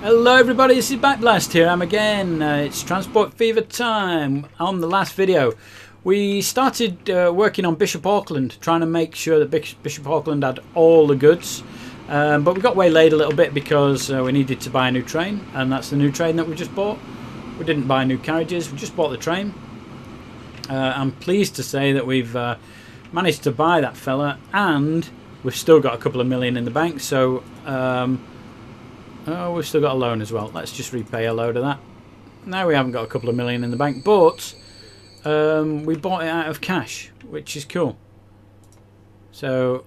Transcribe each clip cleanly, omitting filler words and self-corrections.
Hello everybody, this is Backblast here. I'm again. It's Transport Fever time. On the last video we started working on Bishop Auckland, trying to make sure that Bishop Auckland had all the goods, but we got waylaid a little bit because we needed to buy a new train, and that's the new train that we just bought. We didn't buy new carriages, we just bought the train. I'm pleased to say that we've managed to buy that fella, and we've still got a couple of million in the bank, so oh, we've still got a loan as well. Let's just repay a load of that. Now we haven't got a couple of million in the bank, but we bought it out of cash, which is cool. So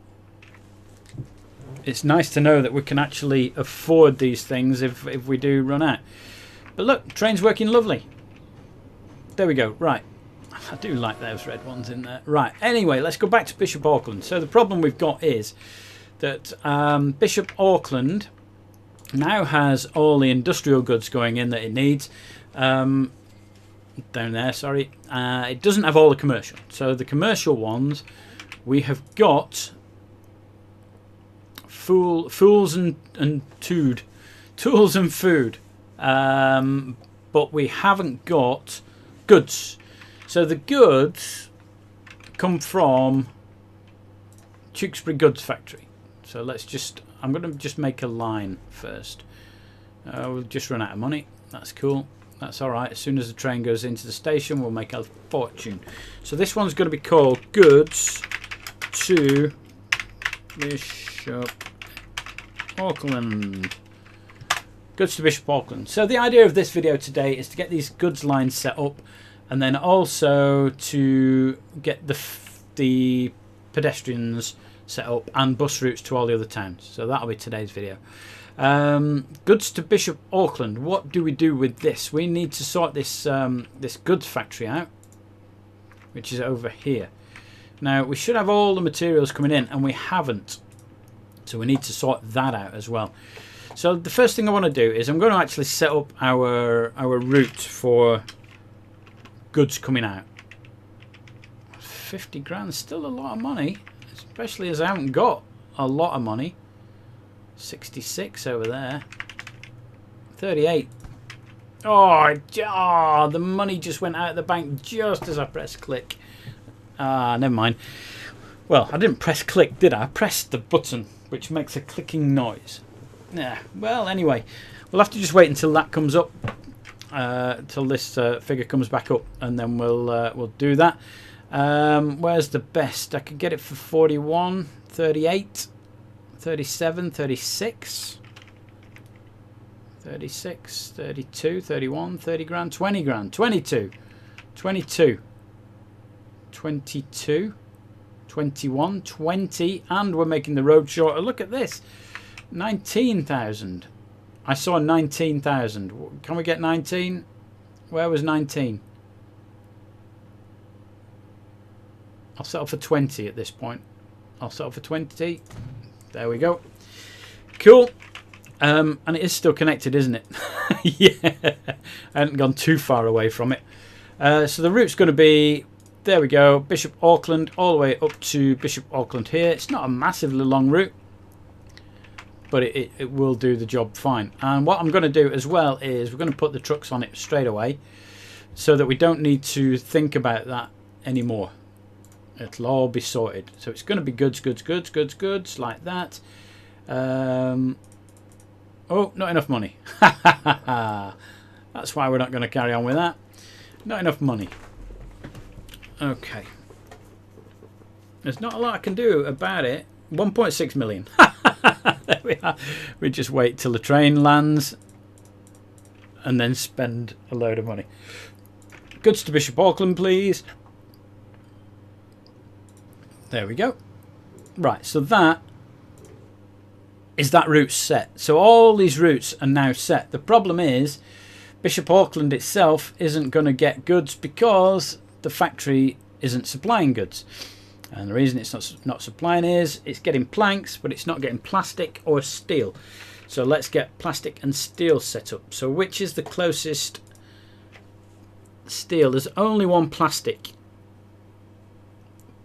it's nice to know that we can actually afford these things if we do run out. But look, train's working lovely. There we go. Right. I do like those red ones in there. Right. Anyway, let's go back to Bishop Auckland. So the problem we've got is that Bishop Auckland now has all the industrial goods going in that it needs. Down there, sorry. It doesn't have all the commercial. So the commercial ones, we have got tools and food. But we haven't got goods. So the goods come from Tewkesbury Goods Factory. So let's just, I'm going to just make a line first. We'll just run out of money. That's cool. That's alright. As soon as the train goes into the station, we'll make a fortune. So this one's going to be called Goods to Bishop Auckland. Goods to Bishop Auckland. So the idea of this video today is to get these goods lines set up, and then also to get the pedestrians set up and bus routes to all the other towns. So that'll be today's video. Goods to Bishop Auckland. What do we do with this? We need to sort this this goods factory out, which is over here. Now we should have all the materials coming in, and we haven't. So we need to sort that out as well. So the first thing I want to do is I'm going to actually set up our route for goods coming out. 50 grand, still a lot of money, especially as I haven't got a lot of money. 66 over there. 38. Oh, the money just went out of the bank just as I pressed click. Never mind. Well, I didn't press click, did I? I pressed the button, which makes a clicking noise. Yeah. Well, anyway, we'll have to just wait until that comes up, till this figure comes back up, and then we'll do that. Where's the best? I could get it for 41, 38, 37, 36, 36, 32, 31, 30 grand, 20 grand, 22, 22, 22, 21, 20, and we're making the road shorter. Look at this. 19,000. I saw 19,000. Can we get 19? Where was 19? I'll settle for 20 at this point. I'll settle for 20. There we go. Cool. And it is still connected, isn't it? Yeah. I haven't gone too far away from it. So the route's going to be, there we go, Bishop Auckland, all the way up to Bishop Auckland here. It's not a massively long route, but it will do the job fine. And what I'm going to do as well is we're going to put the trucks on it straight away, so that we don't need to think about that anymore. It'll all be sorted. So it's going to be goods like that. Oh, not enough money. That's why we're not going to carry on with that. Not enough money. Okay. There's not a lot I can do about it. 1.6 million. There we are. We just wait till the train lands and then spend a load of money. Goods to Bishop Auckland, please. There we go. Right, so that is that route set. So all these routes are now set. The problem is Bishop Auckland itself isn't going to get goods because the factory isn't supplying goods. And the reason it's not supplying is it's getting planks, but it's not getting plastic or steel. So let's get plastic and steel set up. So which is the closest steel? There's only one plastic.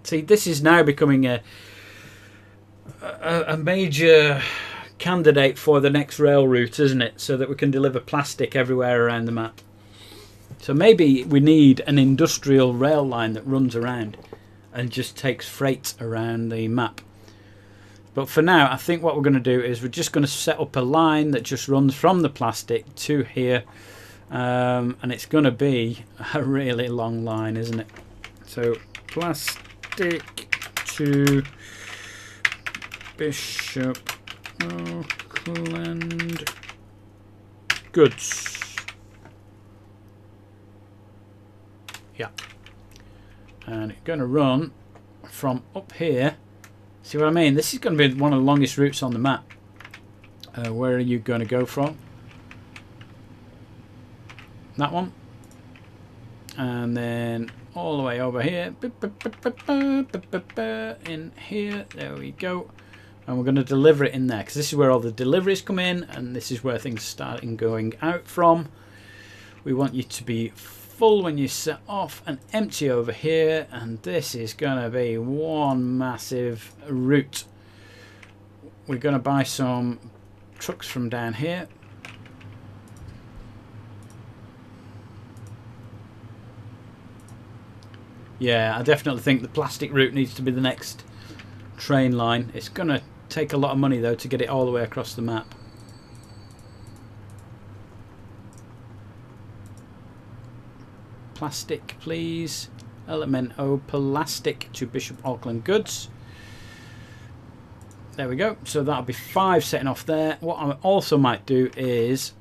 See, this is now becoming a major candidate for the next rail route, isn't it? So that we can deliver plastic everywhere around the map. So maybe we need an industrial rail line that runs around and just takes freight around the map. But for now, I think what we're going to do is we're just going to set up a line that just runs from the plastic to here. And it's going to be a really long line, isn't it? So plastic to Bishop Auckland goods. Yeah. And it's going to run from up here. See what I mean? This is going to be one of the longest routes on the map. Where are you going to go from? That one. And then all the way over here. In here. There we go. And we're going to deliver it in there. Because this is where all the deliveries come in. And this is where things start going out from. We want you to be full when you set off and empty over here, and this is going to be one massive route. We're going to buy some trucks from down here. Yeah, I definitely think the plastic route needs to be the next train line. It's going to take a lot of money though to get it all the way across the map. Plastic, please. Elemento plastic to Bishop Auckland goods. There we go. So that'll be 5 setting off there. What I also might do is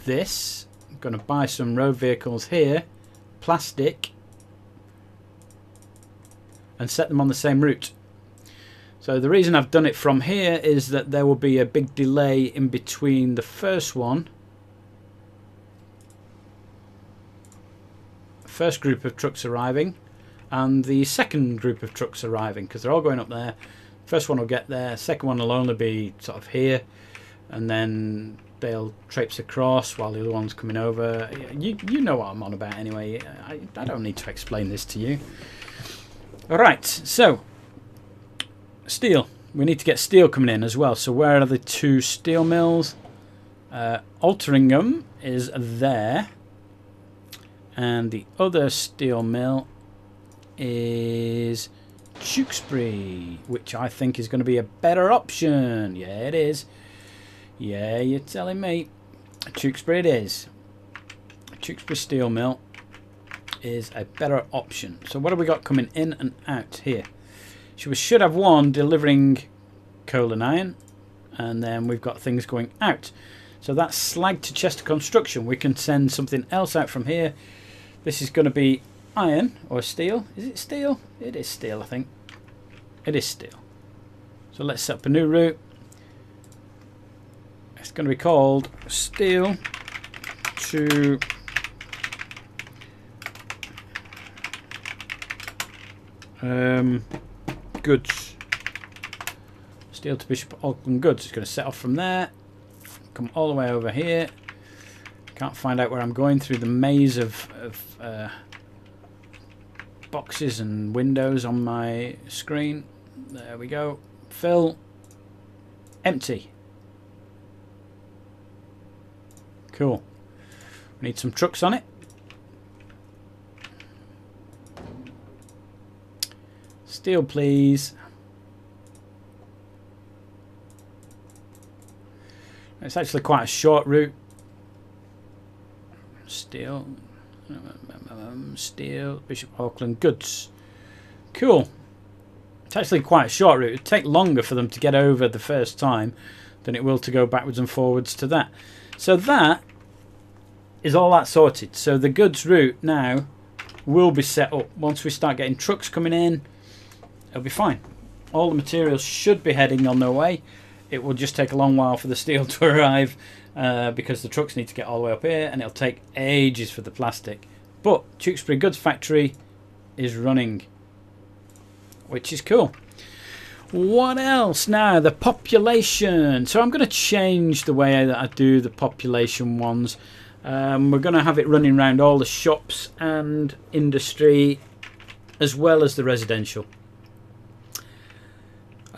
this. I'm going to buy some road vehicles here. Plastic. And set them on the same route. So the reason I've done it from here is that there will be a big delay in between the first one. First group of trucks arriving and the second group of trucks arriving, because they're all going up there. First one will get there, second one will only be sort of here, and then they'll traipse across while the other one's coming over. You know what I'm on about anyway. I don't need to explain this to you. Alright, so steel. We need to get steel coming in as well. So where are the 2 steel mills? Altrincham is there. And the other steel mill is Tewkesbury, which I think is going to be a better option. Yeah, it is. Yeah, you're telling me. Tewkesbury it is. Tewkesbury steel mill is a better option. So what have we got coming in and out here? So we should have one delivering coal and iron. And then we've got things going out. So that's slag to Chester Construction. We can send something else out from here. This is going to be iron or steel. Is it steel? It is steel, I think. It is steel. So let's set up a new route. It's going to be called steel to goods. Steel to Bishop Auckland goods. It's going to set off from there. Come all the way over here. Can't find out where I'm going through the maze of boxes and windows on my screen. There we go. Fill. Empty. Cool. We need some trucks on it. Steel, please. It's actually quite a short route. Steel. Steel, Bishop Auckland goods. Cool. It's actually quite a short route. It'd take longer for them to get over the first time than it will to go backwards and forwards to that. So that is all that sorted. So the goods route now will be set up. Once we start getting trucks coming in, it'll be fine. All the materials should be heading on their way. It will just take a long while for the steel to arrive because the trucks need to get all the way up here, and it'll take ages for the plastic. But Tewkesbury Goods Factory is running, which is cool. What else now? The population. So I'm going to change the way that I do the population ones. We're going to have it running around all the shops and industry as well as the residential.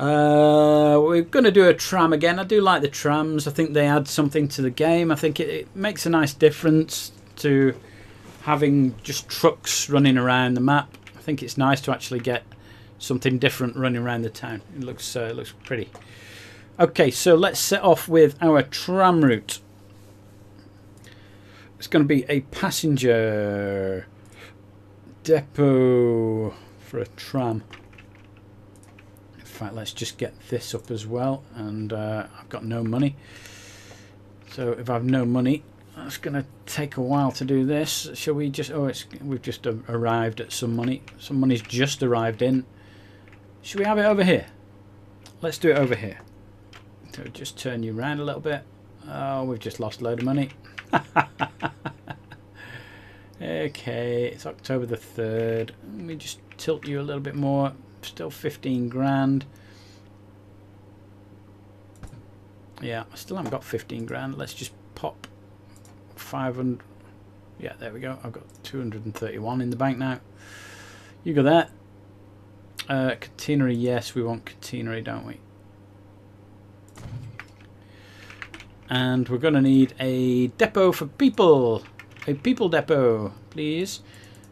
We're going to do a tram again. I do like the trams. I think they add something to the game. I think it makes a nice difference to having just trucks running around the map. I think it's nice to actually get something different running around the town. It looks pretty. Okay, so let's set off with our tram route. It's going to be a passenger depot for a tram. In fact, let's just get this up as well. And I've got no money. So if I have no money, that's going to take a while to do this. Shall we just... Oh, we've just arrived at some money. Some money's just arrived in. Should we have it over here? Let's do it over here. So just turn you around a little bit. Oh, we've just lost a load of money. Okay, it's October the 3rd. Let me just tilt you a little bit more. Still 15 grand. Yeah, I still haven't got 15 grand. Let's just pop 500. Yeah, there we go. I've got 231 in the bank now. You go there. Catenary, yes, we want catenary, don't we? And we're going to need a depot for people. A people depot, please.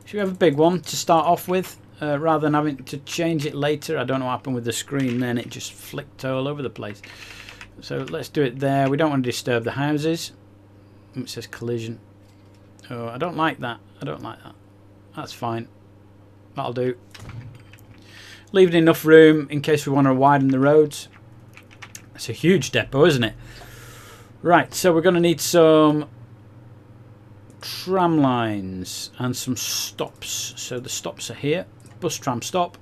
Should we have a big one to start off with, rather than having to change it later? I don't know what happened with the screen then. It just flicked all over the place. So let's do it there. We don't want to disturb the houses. It says collision. Oh, I don't like that. I don't like that. That's fine. That'll do. Leaving enough room in case we want to widen the roads. It's a huge depot, isn't it? Right, so we're going to need some tram lines and some stops. So the stops are here. Bus tram stop.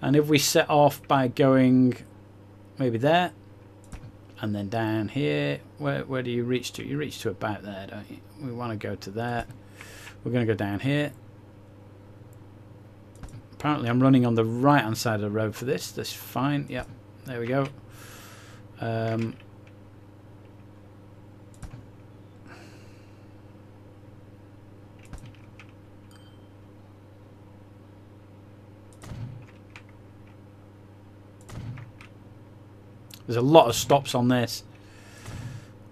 And if we set off by going maybe there and then down here, where do you reach to? You reach to about there, don't you? We want to go to there. We're going to go down here. Apparently I'm running on the right hand side of the road for this. That's fine. Yep, there we go. There's a lot of stops on this,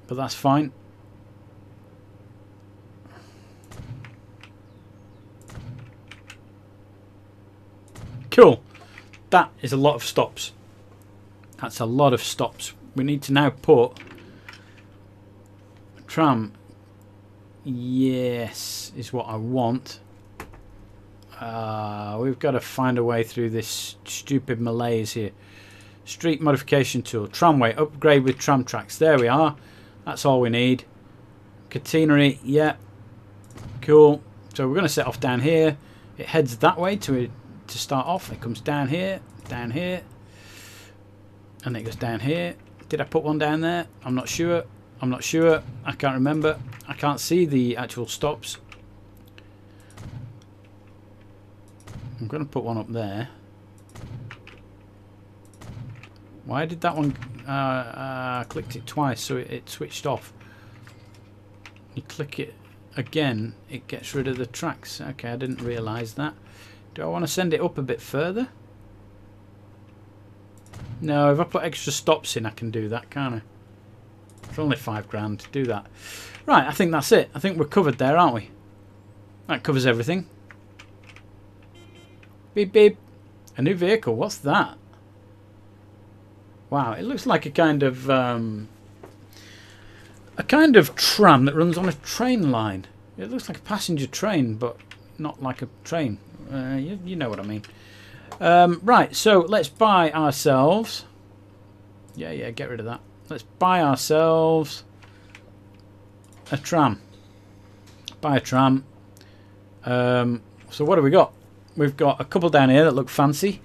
but that's fine. Cool. That is a lot of stops. That's a lot of stops. We need to now put a tram. Yes, is what I want. We've got to find a way through this stupid malaise here. Street modification tool. Tramway. Upgrade with tram tracks. There we are. That's all we need. Catenary. Yeah. Cool. So we're going to set off down here. It heads that way to start off. It comes down here. Down here. And it goes down here. Did I put one down there? I'm not sure. I'm not sure. I can't remember. I can't see the actual stops. I'm going to put one up there. Why did that one... clicked it twice, so it switched off. You click it again, it gets rid of the tracks. Okay, I didn't realise that. Do I want to send it up a bit further? No, if I put extra stops in, I can do that, can't I? For only 5 grand to do that. Right, I think that's it. I think we're covered there, aren't we? That covers everything. Beep, beep. A new vehicle, what's that? Wow, it looks like a kind of tram that runs on a train line. It looks like a passenger train, but not like a train. You know what I mean. Right, so let's buy ourselves... Yeah, get rid of that. Let's buy ourselves a tram. Buy a tram. So what have we got? We've got a couple down here that look fancy.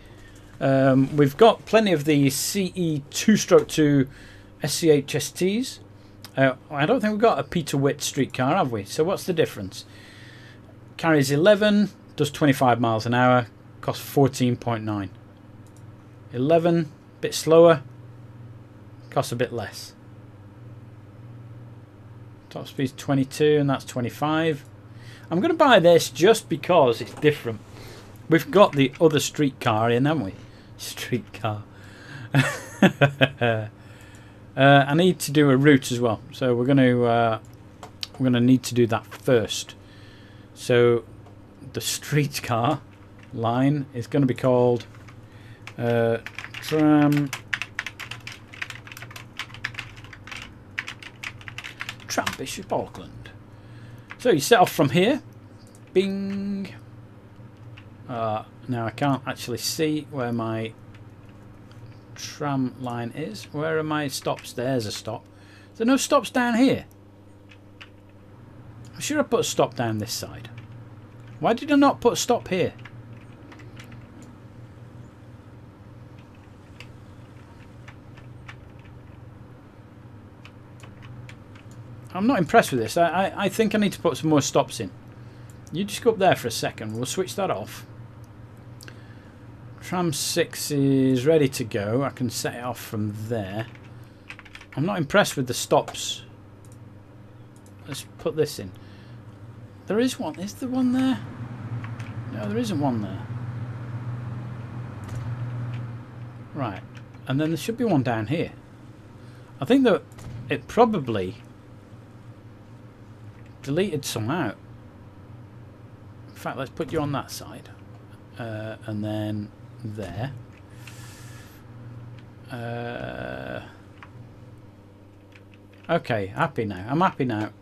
We've got plenty of the CE 2/2 SCHSTs. I don't think we've got a Peter Witt streetcar, have we? So what's the difference? Carries 11, does 25 miles an hour, costs 14.9. 11, bit slower, costs a bit less. Top speed's 22 and that's 25. I'm going to buy this just because it's different. We've got the other streetcar in, haven't we? Streetcar. I need to do a route as well, so we're gonna need to do that first. So the streetcar line is going to be called Tram Bishop Auckland. So you set off from here. Bing. Now I can't actually see where my tram line is. Where are my stops? There's a stop. Is there no stops down here? I'm sure I put a stop down this side. Why did I not put a stop here? I'm not impressed with this. I think I need to put some more stops in. You just go up there for a second. We'll switch that off. Tram 6 is ready to go. I can set it off from there. I'm not impressed with the stops. Let's put this in. There is one. Is there one there? No, there isn't one there. Right. And then there should be one down here. I think that it probably deleted some out. In fact, let's put you on that side. And then there. Okay, happy now. I'm happy now.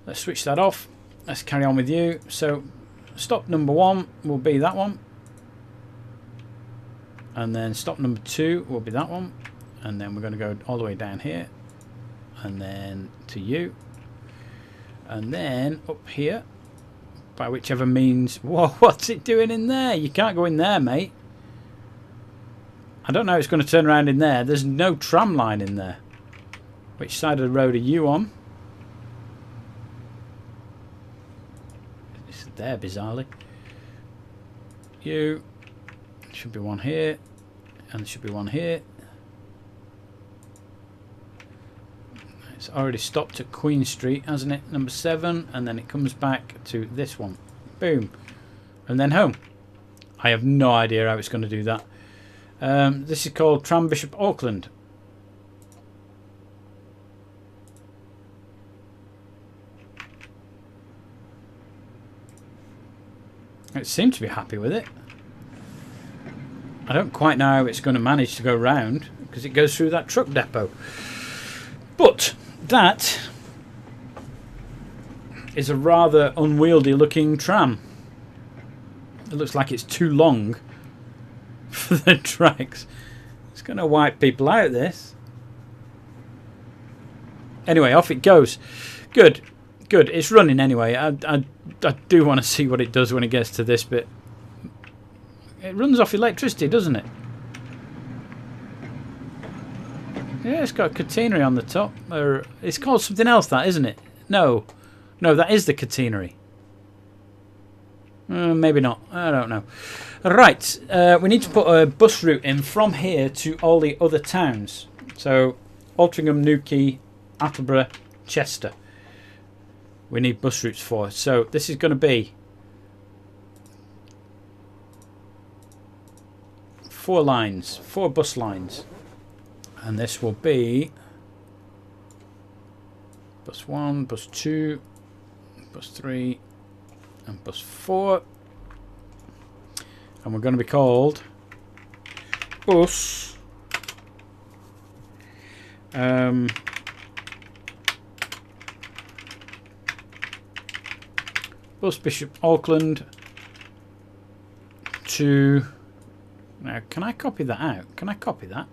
Let's switch that off. Let's carry on with you. So stop number 1 will be that one. And then stop number 2 will be that one. And then we're going to go all the way down here. And then to you. And then up here. By whichever means... Whoa, what's it doing in there? You can't go in there, mate. I don't know how it's going to turn around in there. There's no tram line in there. Which side of the road are you on? It's there, bizarrely. You. There should be one here. And there should be one here. It's already stopped at Queen Street, hasn't it? Number 7. And then it comes back to this one. Boom. And then home. I have no idea how it's going to do that. This is called Tram Bishop Auckland. It seemed to be happy with it. I don't quite know how it's going to manage to go round because it goes through that truck depot. But that is a rather unwieldy looking tram. It looks like it's too long for the tracks. It's going to wipe people out, this. Anyway, off it goes. Good. Good. It's running anyway. I do want to see what it does when it gets to this bit. It runs off electricity, doesn't it? Yeah, it's got catenary on the top. Or it's called something else, that, isn't it? No. No, that is the catenary. Maybe not. I don't know. Right. We need to put a bus route in from here to all the other towns. So, Altrincham, Newquay, Attleborough, Chester. We need bus routes for. So, this is going to be 4 lines. 4 bus lines. And this will be bus 1, bus 2, bus 3, and bus 4. And we're going to be called bus Bus Bishop Auckland to... Now, can I copy that out? Can I copy that?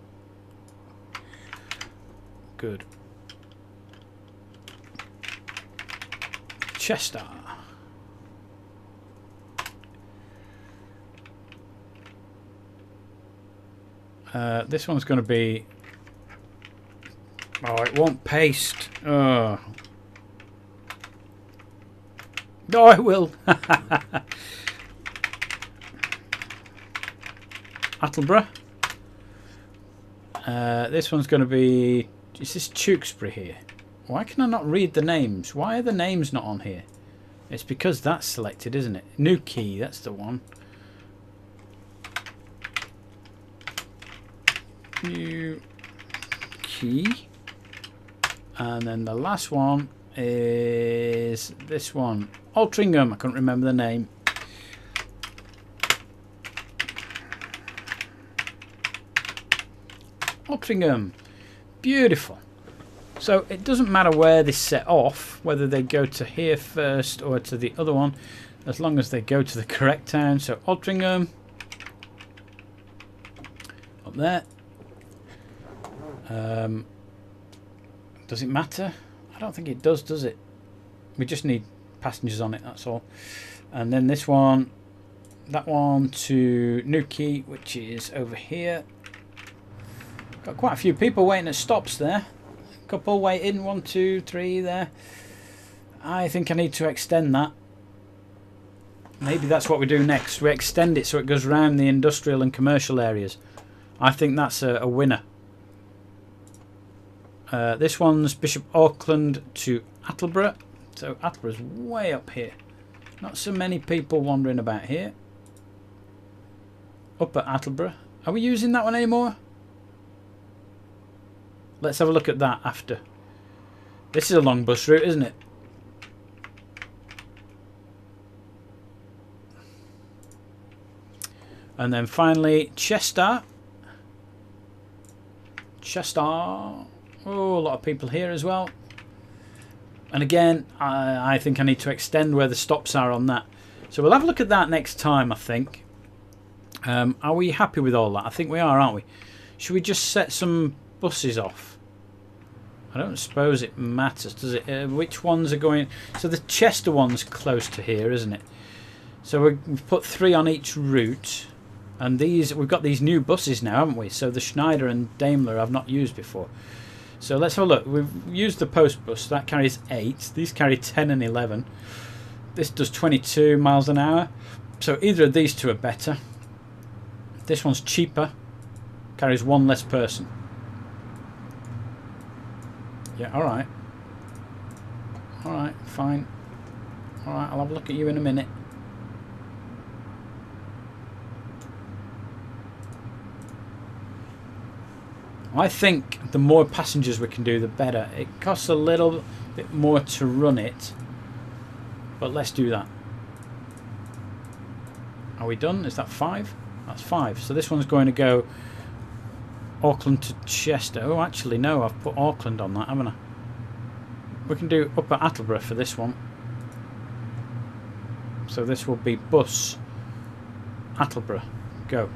Good. Chester. This one's going to be... Oh, it won't paste. Oh, oh it will. Attleborough. This one's going to be... Is this Tewkesbury here? Why can I not read the names? Why are the names not on here? It's because that's selected, isn't it? Newquay, that's the one. New Key. And then the last one is this one. Altrincham. I couldn't remember the name. Altrincham. Beautiful. So it doesn't matter where they set off, whether they go to here first or to the other one, as long as they go to the correct town. So Altrincham. Up there. Does it matter? I don't think it does it? We just need passengers on it, that's all. And then this one, that one to Newquay, which is over here. Got quite a few people waiting at stops there. A couple waiting, 1, 2, 3 there. I think I need to extend that. Maybe that's what we do next. We extend it so it goes around the industrial and commercial areas. I think that's a winner. This one's Bishop Auckland to Attleborough. So Attleborough's way up here. Not so many people wandering about here. Up at Attleborough. Are we using that one anymore? Let's have a look at that after. This is a long bus route, isn't it? And then finally Chester. Oh, a lot of people here as well. And again, I think I need to extend where the stops are on that. So we'll have a look at that next time, I think. Are we happy with all that? I think we are, aren't we? Should we just set some buses off? I don't suppose it matters, does it? Which ones are going... So the Chester one's close to here, isn't it? So we've put 3 on each route. And these, we've got these new buses now, haven't we? So the Schneider and Daimler I've not used before. So let's have a look. We've used the post bus. That carries 8. These carry 10 and 11. This does 22 miles an hour. So either of these two are better. This one's cheaper. Carries 1 less person. Yeah, alright. Alright, fine. Alright, I'll have a look at you in a minute. I think the more passengers we can do, the better. It costs a little bit more to run it, but let's do that. Are we done? Is that 5? That's 5. So this one's going to go Auckland to Chester. Oh, actually, no, I've put Auckland on that, haven't I? We can do Upper Attleborough for this one. So this will be bus Attleborough. Go.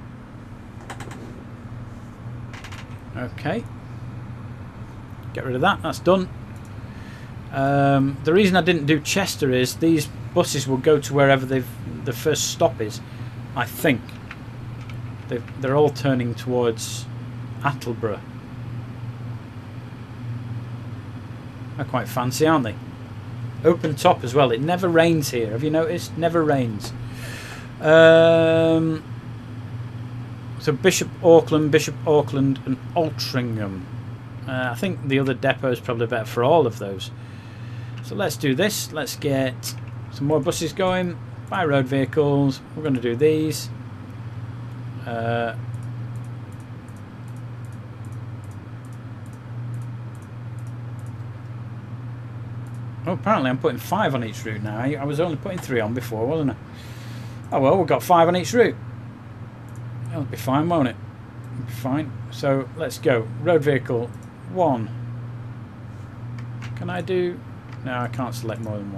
Okay, get rid of that, that's done. The reason I didn't do Chester is these buses will go to wherever the first stop is. I think they're all turning towards Attleborough. They're quite fancy, aren't they? Open top as well. It never rains here, have you noticed? Never rains. So Bishop Auckland, and Altrincham. I think the other depot is probably better for all of those. So let's do this. Let's get some more buses going. By road vehicles. We're going to do these. Oh, apparently I'm putting 5 on each route now. I was only putting 3 on before, wasn't I? Oh well, we've got 5 on each route. That'll be fine, won't it? It'll be fine. So let's go. Road vehicle 1. Can I do... No, I can't select more than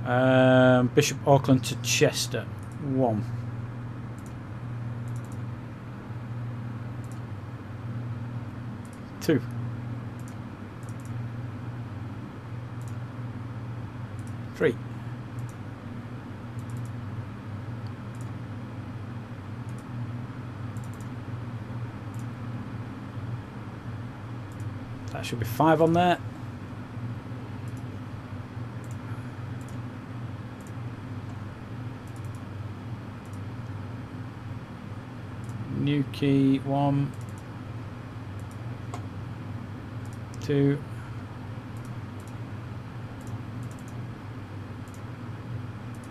1. Bishop Auckland to Chester 1. 2. 3. 4. That should be 5 on there. Newquay 1, 2,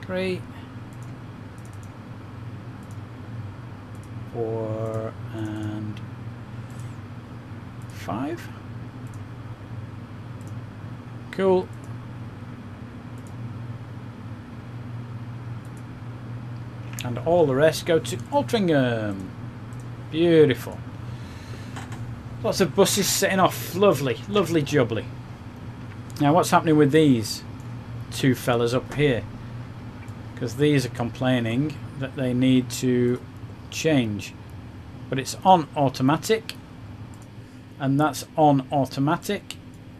3, 4, and 5. Cool. And all the rest go to Altrincham. Beautiful. Lots of buses setting off. Lovely, lovely jubbly. Now what's happening with these two fellas up here? Because these are complaining that they need to change. But it's on automatic. And that's on automatic.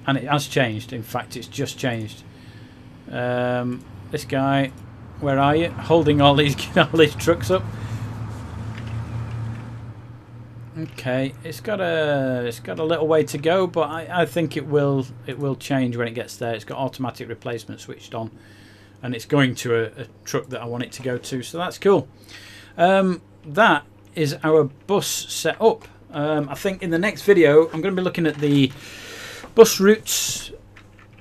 And it has changed. In fact, it's just changed. This guy, where are you? Holding all these trucks up. Okay, it's got a little way to go, but I think it will change when it gets there. It's got automatic replacement switched on, and it's going to a truck that I want it to go to. So that's cool. That is our bus set up. I think in the next video I'm going to be looking at the bus routes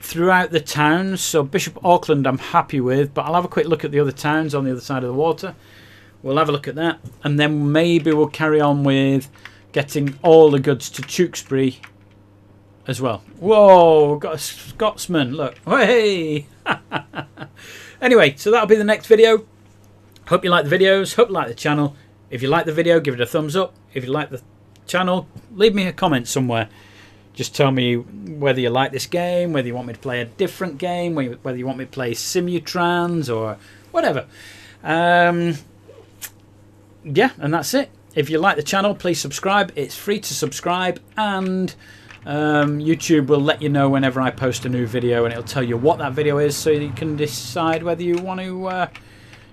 throughout the towns. So Bishop Auckland I'm happy with, but I'll have a quick look at the other towns on the other side of the water. We'll have a look at that, and then maybe we'll carry on with getting all the goods to Tewkesbury as well. Whoa, we've got a Scotsman, look. Hey! Anyway, so that'll be the next video. Hope you like the videos, hope you like the channel. If you like the video, give it a thumbs up. If you like the channel, leave me a comment somewhere. Just tell me whether you like this game, whether you want me to play a different game, whether you want me to play Simutrans or whatever. Yeah, and that's it. If you like the channel, please subscribe. It's free to subscribe, and YouTube will let you know whenever I post a new video, and it'll tell you what that video is, so you can decide whether you want to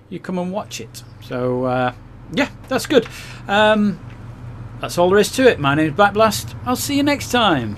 you come and watch it. So yeah, that's good. That's all there is to it. My name's Backblast. I'll see you next time.